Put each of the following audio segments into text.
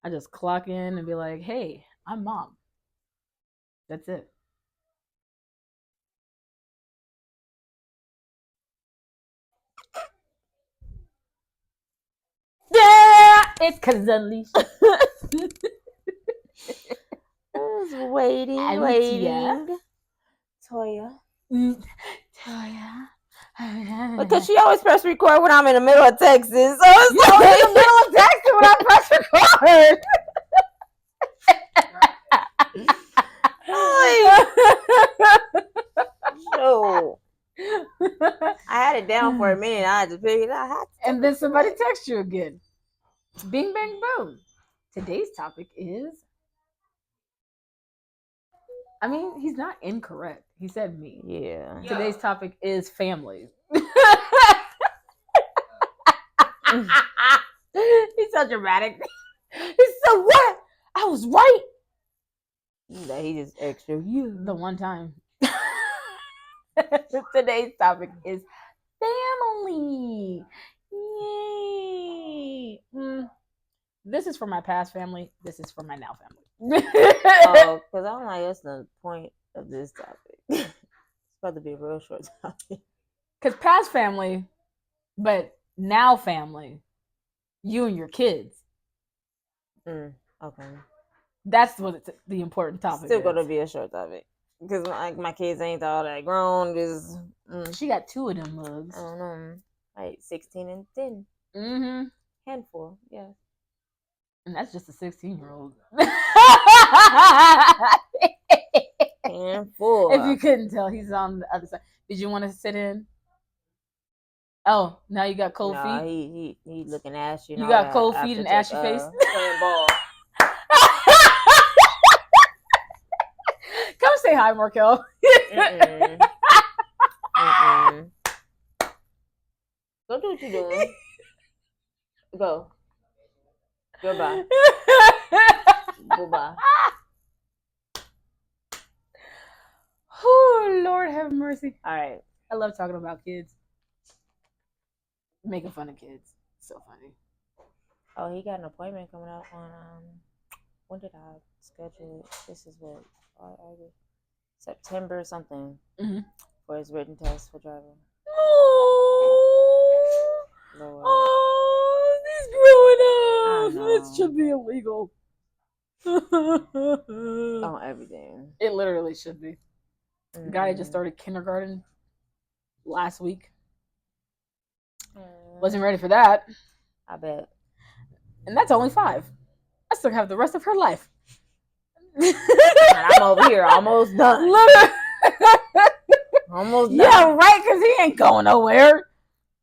I just clock in and be like, hey, I'm mom. That's it. Yeah, it's cause Alicia. I was waiting. Alicia. Toya. Toya. Because she always press record when I'm in the middle of texting. So it's You're always in the middle of texting when I press record. So I had it down for a minute. I had to figure it out. And then somebody texts you again. Bing, bang, boom. Today's topic is. I mean, he's not incorrect. He said me. Yeah. Today's topic is family. He's so dramatic. He's so what? I was right. That he just extra. Yeah. The one time. Today's topic is family. Yay. This is for my past family. This is for my now family. Oh, because I'm like, that's the point of this topic. It's about to be a real short topic. Because past family, but now family, you and your kids. Okay. That's what it's the important topic. Still gonna be a short topic because my kids ain't all that grown. Just she got 2 of them mugs. I don't know, like 16 and 10. Mm-hmm. Handful, yeah. And that's just a 16-year-old. Handful. If you couldn't tell, he's on the other side. Did you want to sit in? Oh, now you got cold feet. He looking at you. You got cold feet and ashy face. Playing ball. Come say hi, Markel. Go do what you're doing. Go. Goodbye. Goodbye. Oh, Lord have mercy. All right. I love talking about kids. Making fun of kids. So funny. Oh, he got an appointment coming up on when did I schedule it? This is what August, September something for his written test for driving. Lord. Oh, he's growing up. This should be illegal. On everything. It literally should be. The guy just started kindergarten last week. Wasn't ready for that. I bet. And that's only 5. I still have the rest of her life. And I'm over here almost done. Almost done. Yeah, right, because he ain't going nowhere.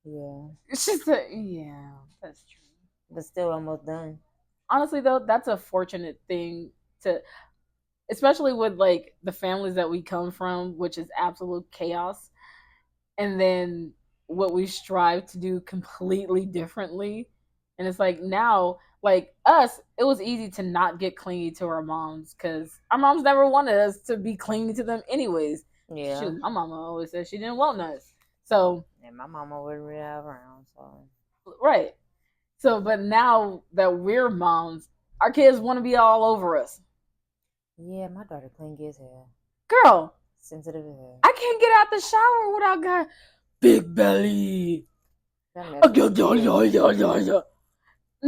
Yeah. It's just yeah, that's true. But still almost done. Honestly, though, that's a fortunate thing to, especially with like the families that we come from, which is absolute chaos. And then what we strive to do completely differently. And it's like now, like us, it was easy to not get clingy to our moms because our moms never wanted us to be clingy to them anyways. Yeah. Shoot, my mama always said she didn't want us. So and my mama wouldn't really have around, so right. So but now that we're moms, our kids want to be all over us. Yeah, my daughter clingy as hell. Girl. Sensitive as hell. I can't get out the shower without got big belly. And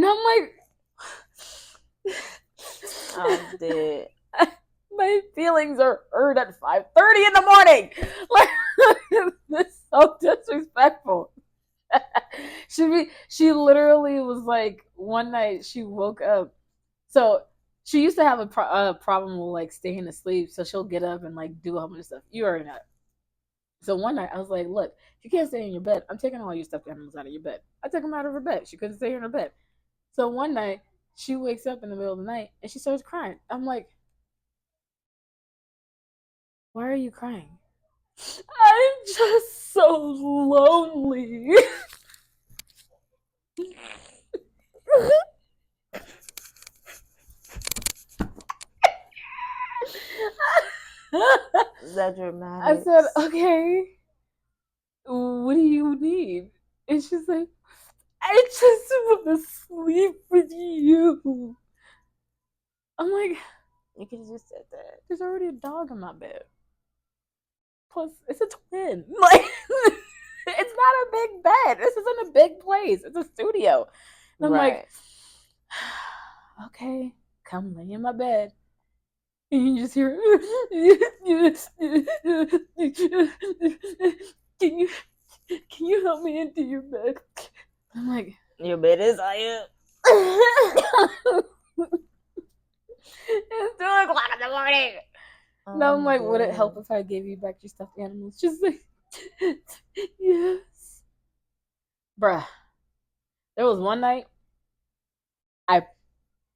I'm like, I'm dead. My feelings are hurt at 5:30 in the morning. Like, this is so disrespectful. She literally was like, one night she woke up. So she used to have a problem with like staying asleep. So she'll get up and like do a whole bunch of stuff. You already know. So one night I was like, look, if you can't stay in your bed, I'm taking all your stuffed animals out of your bed. I took them out of her bed. She couldn't stay in her bed. So one night she wakes up in the middle of the night and she starts crying. I'm like, why are you crying? I'm just so lonely. Is that dramatic? I said, okay, what do you need? And she's like, I just want to sleep with you. I'm like, you could have just said that. There's already a dog in my bed. Plus, it's a twin. Like, it's not a big bed. This isn't a big place. It's a studio. And I'm like, okay, come lay in my bed. And you just hear, can you help me into your bed? I'm like, your bed is higher. It's 2:00 in the morning. Now I'm like, would it help if I gave you back your stuffed animals? Just like, yes. Bruh. There was one night I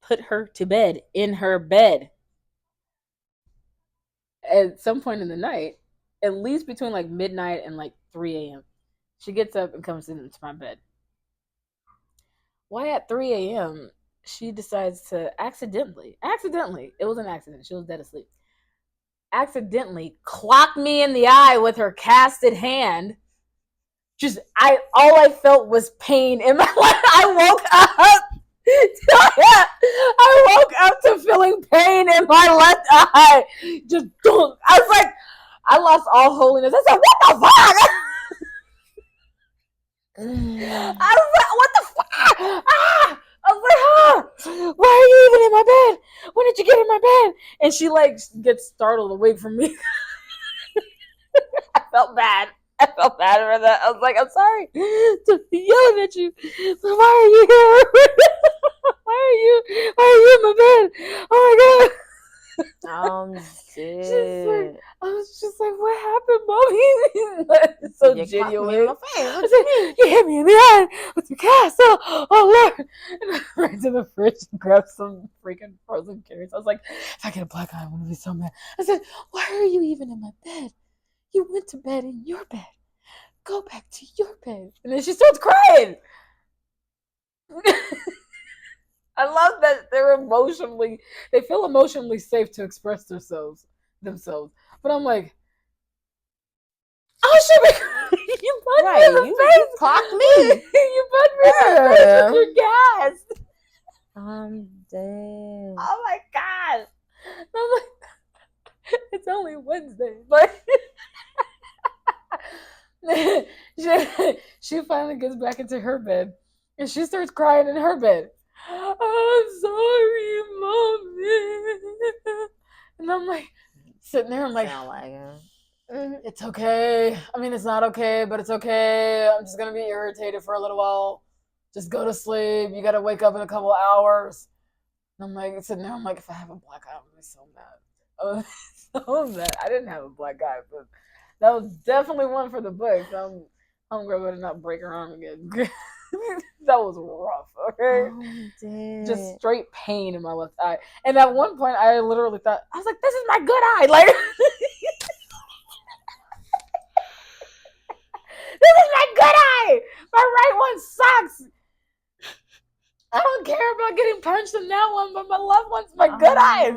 put her to bed in her bed. At some point in the night, at least between like midnight and like 3 a.m., she gets up and comes into my bed. Why at 3 a.m., she decides to accidentally, it was an accident, she was dead asleep, accidentally clock me in the eye with her casted hand. All I felt was pain in my life. I woke up to feeling pain in my left eye. Just, I was like, I lost all holiness. I said, what the fuck? I was like, what the fuck? Ah! I was like, why are you even in my bed? When did you get in my bed? And she like gets startled awake from me. I felt bad for that. I was like, I'm sorry to be yelling at you. But why are you here? Why are you in my bed? Oh my god. I was just like, what happened, mommy? It's so genuine. I said, you hit me in the eye with your cast. Oh Lord. And I ran to the fridge and grabbed some freaking frozen carrots. I was like, if I get a black eye, I'm gonna be so mad. I said, why are you even in my bed? You went to bed in your bed. Go back to your bed. And then she starts crying. I love that they feel emotionally safe to express themselves. But I'm like, oh shit, you punched me in the face. Clocked me. You punched me in the face with your gas. I'm dead. Oh my god. I'm like, it's only Wednesday. But she finally gets back into her bed and she starts crying in her bed. I'm sorry, mommy. And I'm like, sitting there, I'm like, it's okay. I mean, it's not okay, but it's okay. I'm just gonna be irritated for a little while. Just go to sleep. You gotta wake up in a couple of hours. And I'm like, sitting there, I'm like, if I have a black eye, I'm gonna be so mad. So mad. I didn't have a black eye, but that was definitely one for the books. I'm hungry, but not break her arm again. That was rough, okay? Just straight pain in my left eye. And at one point, I literally thought, I was like, this is my good eye. Like, this is my good eye. My right one sucks. I don't care about getting punched in that one, but my left one's my good eye.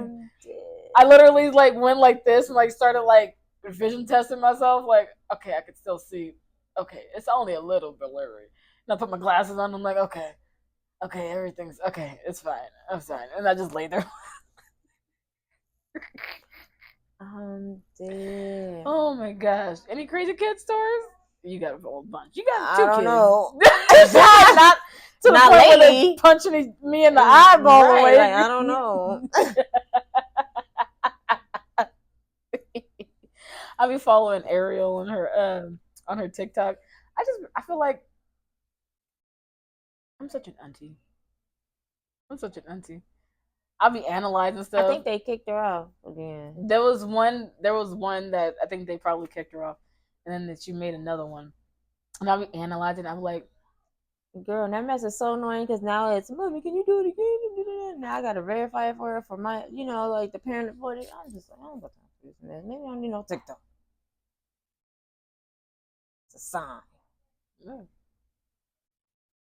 I literally like went like this and like started like vision testing myself. Like, okay, I could still see. Okay, it's only a little blurry. And I put my glasses on. I'm like, okay, everything's okay. It's fine. I'm fine. And I just lay there. Dead. Oh my gosh! Any crazy kid stories? You got a whole bunch. You got 2 kids. I don't know. not to the point where they punching me in the eyeball. Right, like, I don't know. I'll be following Ariel on her TikTok. I feel like I'm such an auntie. I'll be analyzing stuff. I think they kicked her off again. There was one that I think they probably kicked her off, and then that she made another one. And I'll be analyzing. I'm like, girl, that mess is so annoying because now it's, mommy, can you do it again? Now I gotta verify it for her for my, like the parent report. I'm just like, I don't got time for this mess. Maybe I don't need no TikTok. It's a sign. Yeah.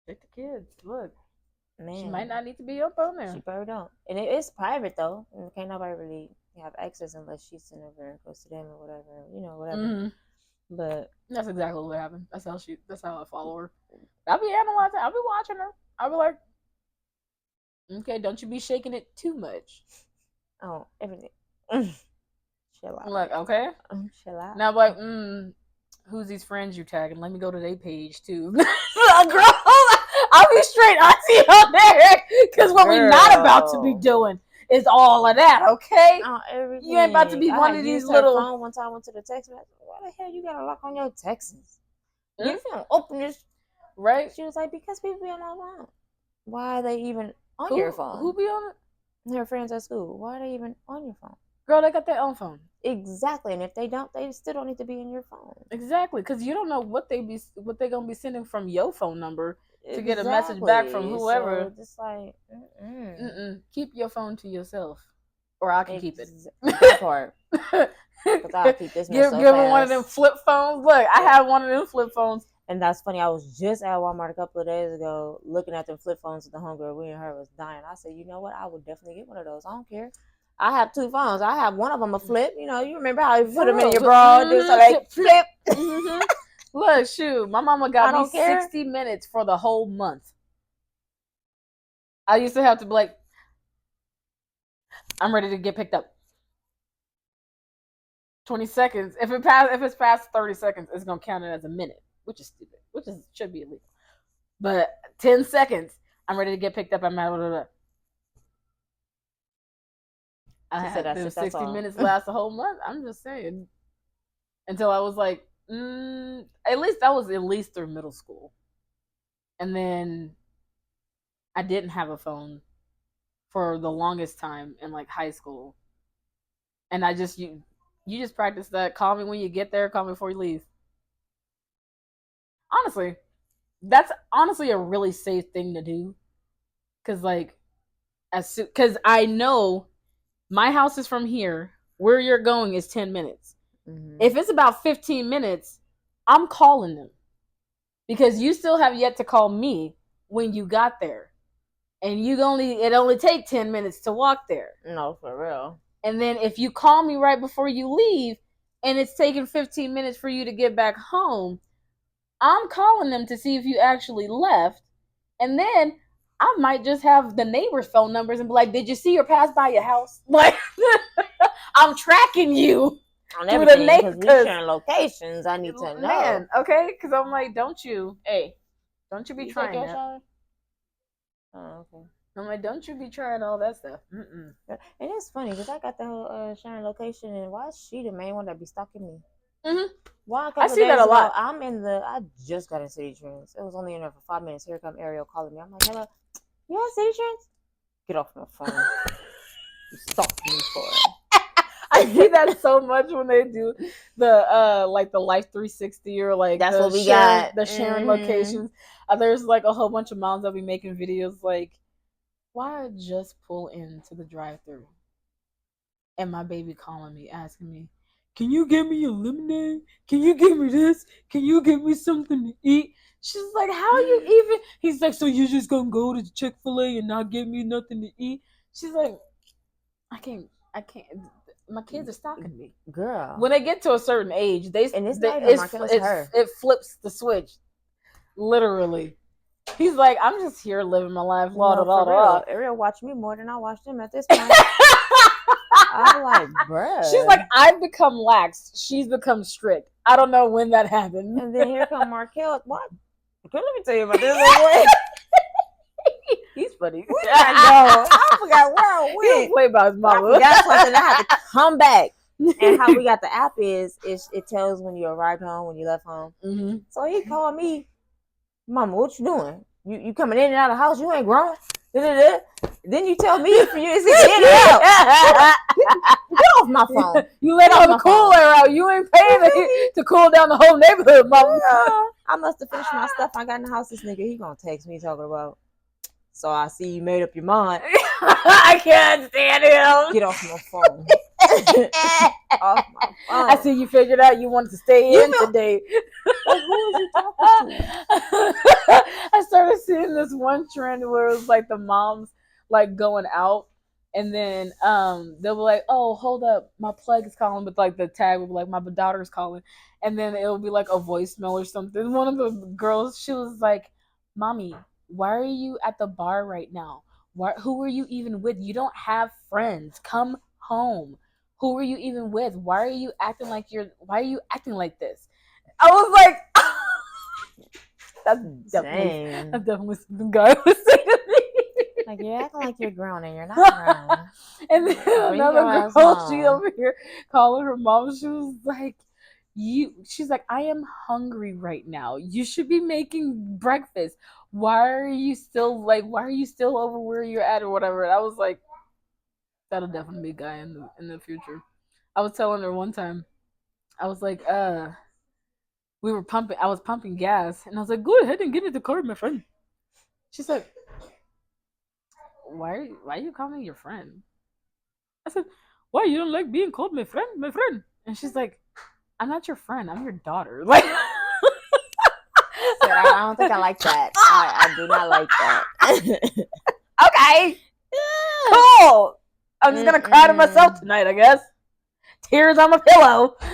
Pick the kids. Look. Man, she might not need to be up on there. She probably don't. And it's private though. And can't nobody really have access unless she's sent over and goes to them or whatever. Whatever. Mm-hmm. But that's exactly what happened. That's how I follow her. I'll be analyzing. I'll be watching her. I'll be like, Okay, don't you be shaking it too much. Oh, everything. Chill out. Look, okay. Chill out. Now, like, who's these friends you tagging? Let me go to their page too. Girl, I'll be straight auntie on there because what we not about to be doing is all of that. Okay, everything. You ain't about to be one of these little. Phone one time I went to the text message. Why the hell you got a lock on your texts? You don't open this, right? She was like, because people be on my phone. Why are they even on your phone? Who be on it? Her friends at school. Why are they even on your phone? Girl, they got their own phone. Exactly, and if they don't, they still don't need to be in your phone. Exactly, because you don't know what they gonna be sending from your phone number to get a message back from whoever. So just like, keep your phone to yourself, or I can keep it. That part. Because I'll keep this. Give them one of them flip phones. Look, I have one of them flip phones. And that's funny. I was just at Walmart a couple of days ago looking at them flip phones with the homegirl. We and her was dying. I said, you know what? I would definitely get one of those. I don't care. I have 2 phones. I have one of them a flip. You know, you remember how you put them in your bra, just so they flip. Look, shoot, my mama got me 60 minutes for the whole month. I used to have to be like, I'm ready to get picked up. 20 seconds. If it's past 30 seconds, it's gonna count it as a minute, which is stupid. Should be illegal. But 10 seconds, I'm ready to get picked up. I'm out. I had those 60 minutes last the whole month. I'm just saying. Until I was like, at least through middle school. And then I didn't have a phone for the longest time in like high school. And I just you just practice that. Call me when you get there, call me before you leave. Honestly, that's honestly a really safe thing to do. Cause like cause I know my house is from here. Where you're going is 10 minutes. Mm-hmm. If it's about 15 minutes, I'm calling them. Because you still have yet to call me when you got there. And it only take 10 minutes to walk there. No, for real. And then if you call me right before you leave and it's taking 15 minutes for you to get back home, I'm calling them to see if you actually left. And then I might just have the neighbors' phone numbers and be like, did you see her pass by your house? Like, I'm tracking you. On everything, because we sharing locations. I need to know. Man, okay? Because I'm like, don't you be trying that. Shower? Oh, okay. I'm like, don't you be trying all that stuff. And it's funny, because I got the whole sharing location, and why is she the main one that be stalking me? Mm-hmm. Why? I see that a lot. I just got in City Trends. It was only in there for 5 minutes. Here come Ariel calling me. I'm like, hello, you on City Trends? Get off my phone. You stalked me for it. I see that so much when they do the like the Life 360 or like that's what we got. The sharing locations. There's like a whole bunch of moms that'll be making videos like, why just pull into the drive-thru and my baby calling me asking me, can you get me a lemonade? Can you give me this? Can you give me something to eat? She's like, how you even? He's like, so you just gonna go to Chick-fil-A and not give me nothing to eat? She's like, I can't. My kids are stalking me, girl. When they get to a certain age, it flips the switch, literally. He's like, I'm just here living my life. Ariel watched me more than I watched him at this point. I'm like, bruh. She's like, I've become lax. She's become strict. I don't know when that happened. And then here come Markel. What? Let me tell you about this. He's funny. I forgot where I went. He play about his mama. I forgot something. I had to come back. And how we got the app is it tells when you arrived home, when you left home. Mm-hmm. So he called me, Mama, what you doing? You coming in and out of the house? You ain't grown. Then you tell me if you get out. Get off my phone. You let all the cool air out. You ain't paying to cool down the whole neighborhood, Mama. I must have finished my stuff. I got in the house. This nigga, he gonna text me talking about. So I see you made up your mind. I can't stand him. Get off my phone. Off my phone. I see you figured out you wanted to stay in today. Like, who was you talking to? I started seeing this one trend where it was like the moms like going out, and then they'll be like, oh, hold up, my plug is calling, but like the tag will be like, my daughter's calling, and then it'll be like a voicemail or something. One of the girls, she was like, Mommy, why are you at the bar right now? Who are you even with? You don't have friends. Come home. Who are you even with? Why are you acting like this? I was like, that's definitely something guy would say to me. Like, you're acting like you're grown and you're not grown. And then another girl, she over here calling her mom. She was like, she's like, I am hungry right now. You should be making breakfast. Why are you still over where you're at or whatever? And I was like, that'll definitely be a guy in the future. I was telling her one time, I was like, I was pumping gas, and I was like, go ahead and get in the car, my friend. She's like, why are you calling me your friend? I said, why you don't like being called my friend, my friend? And she's like, I'm not your friend, I'm your daughter. Like, I don't think I like that. I do not like that. Okay, cool. I'm just gonna cry to myself tonight, I guess. Tears on my pillow. I'm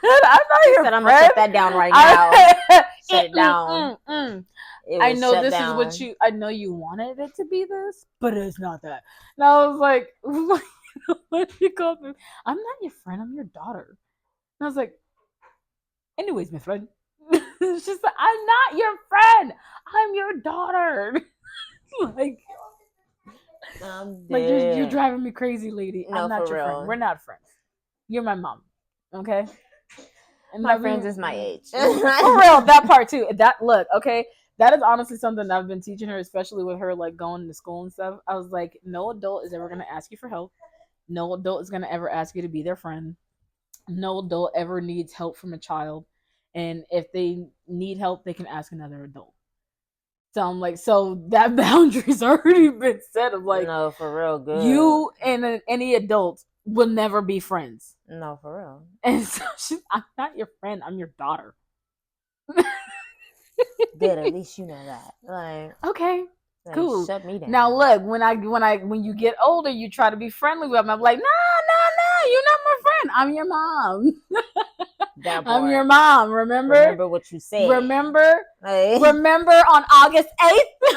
not your friend. I'm gonna shut that down right now. Shut it down. I know this is what I know you wanted it to be this, but it's not that. And I was like, what you called me? I'm not your friend, I'm your daughter. And I was like, anyways, my friend. She's like, I'm not your friend, I'm your daughter. like you're driving me crazy, lady. No, I'm not your friend. We're not friends. You're my mom. Okay? And my friends is my age. For real, that part too. Look, okay. That is honestly something that I've been teaching her, especially with her like going to school and stuff. I was like, no adult is ever gonna ask you for help. No adult is gonna ever ask you to be their friend. No adult ever needs help from a child. And if they need help, they can ask another adult. So I'm like, so that boundary's already been set of like, no, for real, good. You and any adult will never be friends. No, for real. And so I'm not your friend, I'm your daughter. Good, at least you know that. Like, okay, cool. Shut me down. Now look, when you get older, you try to be friendly with them. I'm like, no, you're not my friend. I'm your mom. I'm your mom. Remember what you said. Remember on August 8th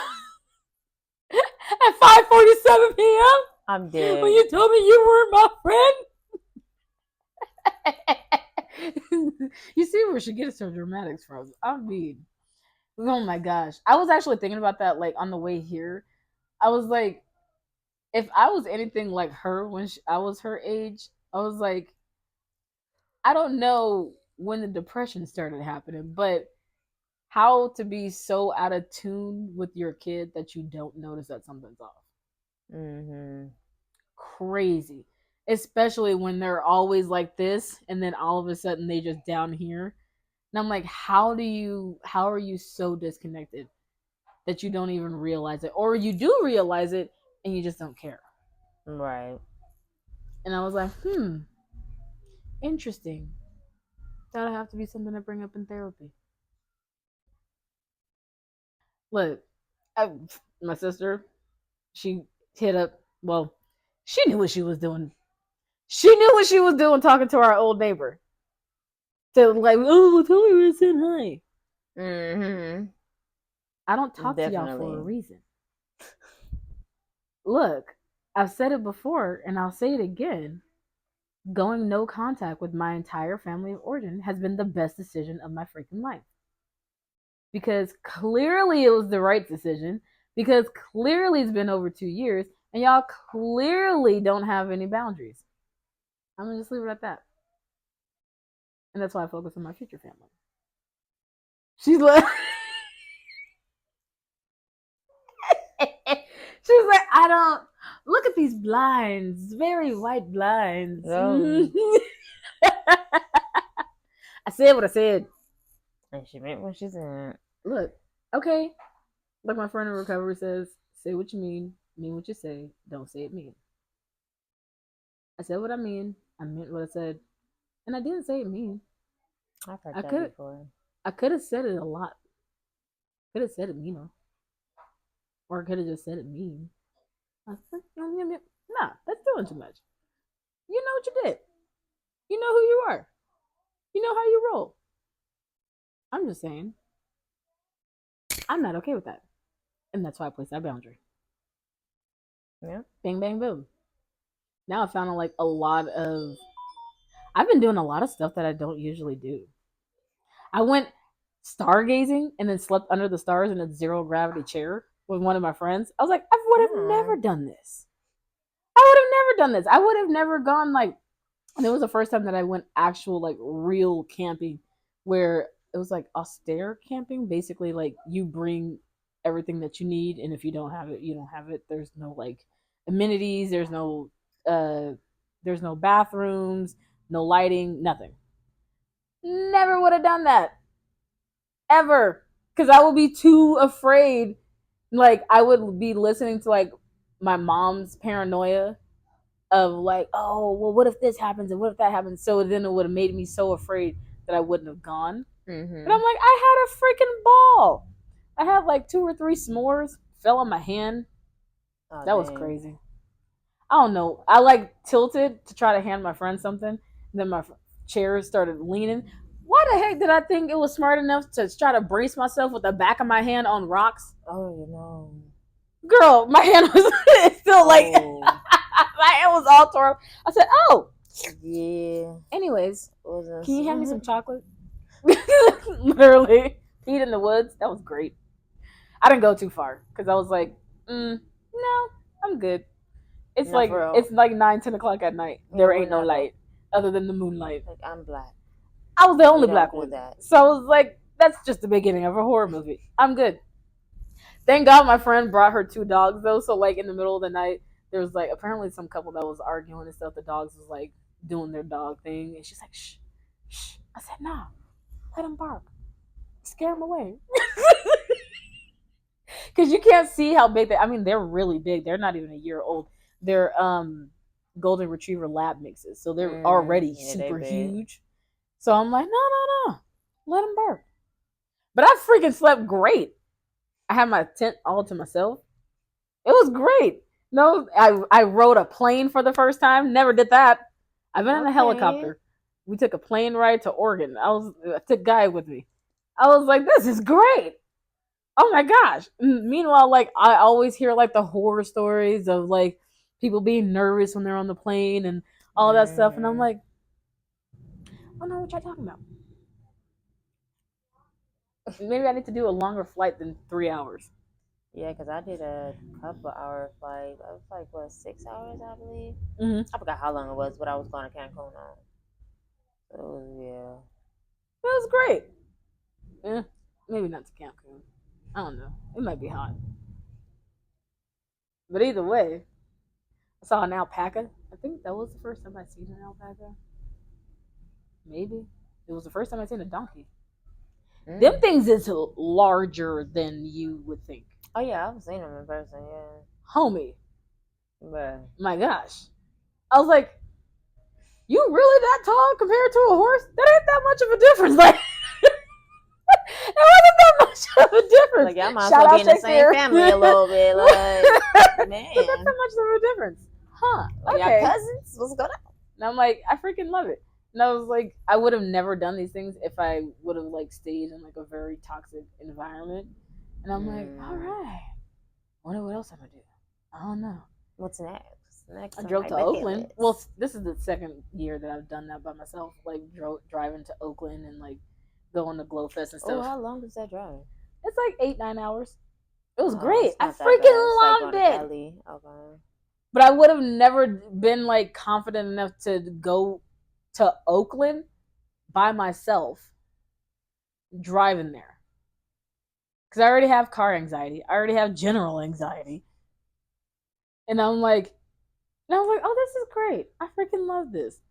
at 5:47 p.m. I'm dead. When you told me you weren't my friend. You see where she gets her dramatics from. I mean, oh my gosh. I was actually thinking about that like on the way here. I was like, if I was anything like her when I was her age, I was like, I don't know when the depression started happening, but how to be so out of tune with your kid that you don't notice that something's off. Mm-hmm. Crazy. Especially when they're always like this and then all of a sudden they just down here. And I'm like, how are you so disconnected that you don't even realize it? Or you do realize it and you just don't care. Right. And I was like, interesting. That'll have to be something to bring up in therapy. Look, my sister, she hit up, she knew what she was doing. She knew what she was doing talking to our old neighbor. So like, oh, tell me where to say hi. Mm-hmm. I don't talk to y'all for a reason. Look, I've said it before and I'll say it again. Going no contact with my entire family of origin has been the best decision of my freaking life. Because clearly it was the right decision. Because clearly it's been over 2 years and y'all clearly don't have any boundaries. I'm gonna just leave it at that. And that's why I focus on my future family. She's like, I don't look at these blinds, very white blinds. Oh. I said what I said. And she meant what she said. Look, okay. Like my friend in recovery says, say what you mean what you say, don't say it mean. I said what I mean, I meant what I said. And I didn't say it mean. I've heard that before. I could have said it a lot. Could have said it meaner. Or I could have just said it mean. I said, nah, that's doing too much. You know what you did. You know who you are. You know how you roll. I'm just saying. I'm not okay with that. And that's why I placed that boundary. Yeah. Bang, bang, boom. Now I found like I've been doing a lot of stuff that I don't usually do. I went stargazing and then slept under the stars in a zero gravity chair with one of my friends. I was like, I would have never done this. I would have never done this. I would have never gone like, and it was the first time that I went actual like real camping where it was like austere camping. Basically, like you bring everything that you need, and if you don't have it, you don't have it. There's no like amenities. Uh, there's no bathrooms, no lighting, nothing. Never would have done that ever because I would be too afraid. Like I would be listening to like my mom's paranoia of like, oh, well, what if this happens and what if that happens? So then it would have made me so afraid that I wouldn't have gone. Mm-hmm. But I'm like, I had a freaking ball. I had like 2 or 3 s'mores, fell on my hand. Oh, that was crazy. I don't know. I like tilted to try to hand my friend something. And then my chair started leaning. Why the heck did I think it was smart enough to try to brace myself with the back of my hand on rocks? Oh, no. Girl, my hand was still like, my hand was all torn. I said, oh. Yeah. Anyways, can you hand me some chocolate? Literally. Eat in the woods. That was great. I didn't go too far because I was like, no, I'm good. It's like 9-10 o'clock at night. There ain't no light other than the moonlight. Like, I'm black. I was the only black one. So I was like, that's just the beginning of a horror movie. I'm good. Thank God my friend brought her 2 dogs though. So like in the middle of the night, there was like apparently some couple that was arguing and stuff. The dogs was like doing their dog thing, and she's like, shh, shh. I said, nah, let them bark. Scare them away. Because you can't see how big they. I mean, they're really big. They're not even a year old. They're golden retriever lab mixes, so they're already super huge. So I'm like, no, let them bark. But I freaking slept great. I had my tent all to myself. It was great. No, I rode a plane for the first time. Never did that. I've been in a helicopter. We took a plane ride to Oregon. I took Guy with me. I was like, this is great. Oh my gosh. Meanwhile, like I always hear like the horror stories of like people being nervous when they're on the plane and all that stuff. And I'm like, I don't know what y'all talking about. Maybe I need to do a longer flight than 3 hours. Yeah, because I did a couple hour flight. I was like, what, 6 hours, I believe? Mm-hmm. I forgot how long it was, but I was going to Cancun on. So, yeah. It was great. Yeah, maybe not to Cancun. I don't know. It might be hot. But either way, I saw an alpaca. I think that was the first time I seen an alpaca. Maybe. It was the first time I seen a donkey. Them things is larger than you would think. Oh, yeah, I've seen them in person, yeah. Homie. But my gosh. I was like, you really that tall compared to a horse? That ain't that much of a difference. Like, it wasn't that much of a difference. Like, y'all might as well be in the same family a little bit. Like, man. But that's not much of a difference. Huh. Okay. Y'all cousins? What's going on? And I'm like, I freaking love it. And I was like, I would have never done these things if I would have like stayed in like a very toxic environment. And I'm like, all right. I wonder what else I'm gonna do. I don't know. What's next? I drove to Oakland. Well, this is the second year that I've done that by myself. Like driving to Oakland and like going to Glowfest and stuff. Oh, how long does that drive? It's like 8-9 hours. It was great. I freaking loved it. Okay. But I would have never been like confident enough to go to Oakland by myself driving there. Because I already have car anxiety. I already have general anxiety. And I'm like, oh, this is great. I freaking love this.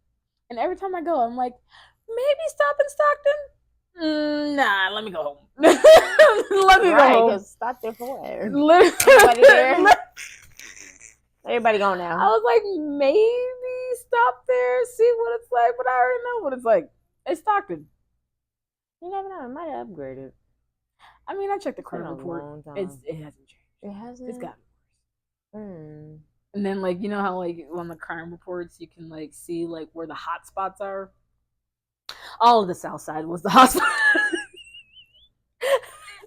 And every time I go, I'm like, maybe stop in Stockton? Nah, let me go home. Let me go home. Stop there for what? Everybody there? Everybody going now. I was like, maybe stop there, see what it's like, but I already know what it's like. It's Stockton. You never know. It might have upgraded. I mean, I checked the credit report. It hasn't changed. It hasn't? It's gotten worse. And then, like, you know how, like, on the crime reports, you can, like, see, like, where the hot spots are? All of the South Side was the hot spot.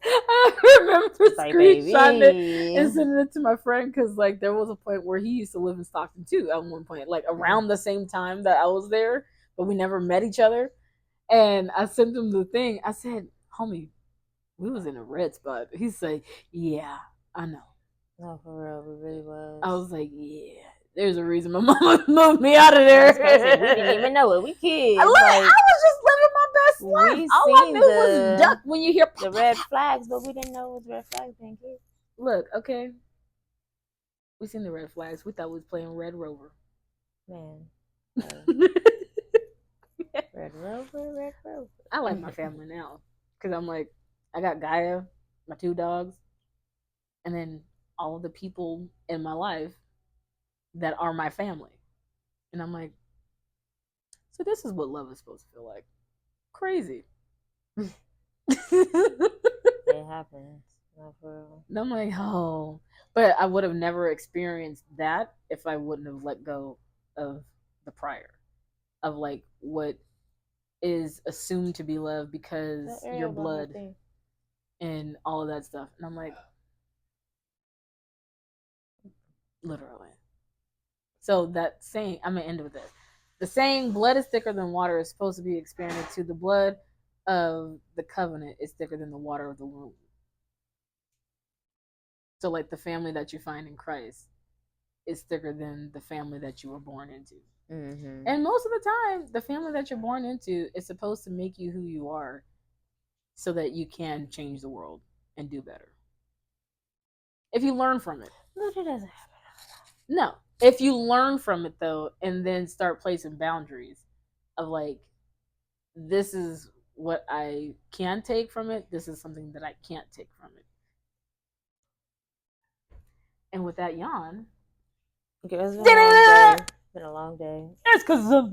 I remember Like, screenshotting it baby. and sending it to my friend because like there was a point where he used to live in Stockton too at one point, like around the same time that I was there, but we never met each other. And I sent him the thing. I said, "Homie, we was in a red spot." He's like, "Yeah, I know." No, for real, we really was. I was like, "Yeah, there's a reason my mama moved me out of there." That's crazy. We didn't even know it. We kids. I was just living my best life. we All I seen knew was duck when you hear the red flags, but we didn't know it was red flags being kids. Look, okay. We seen the red flags. We thought we was playing Red Rover. Man. Red Rover. I like my family now because I'm like, I got Gaia, my 2 dogs, and then all of the people in my life that are my family. And I'm like, so this is what love is supposed to feel like. Crazy. It happens. Not for real. And I'm like, oh. But I would have never experienced that if I wouldn't have let go of the prior. Of like what is assumed to be love because your blood and all of that stuff. And I'm like, literally. So that saying, I'm gonna end with this. The saying "blood is thicker than water" is supposed to be expanded to the blood of the covenant is thicker than the water of the womb. So like the family that you find in Christ is thicker than the family that you were born into. Mm-hmm. And most of the time, the family that you're born into is supposed to make you who you are so that you can change the world and do better. If you learn from it. No, that doesn't happen. No. If you learn from it, though, and then start placing boundaries of like, this is what I can take from it, this is something that I can't take from it. And with that yawn. Okay, it's been a long day. It's because of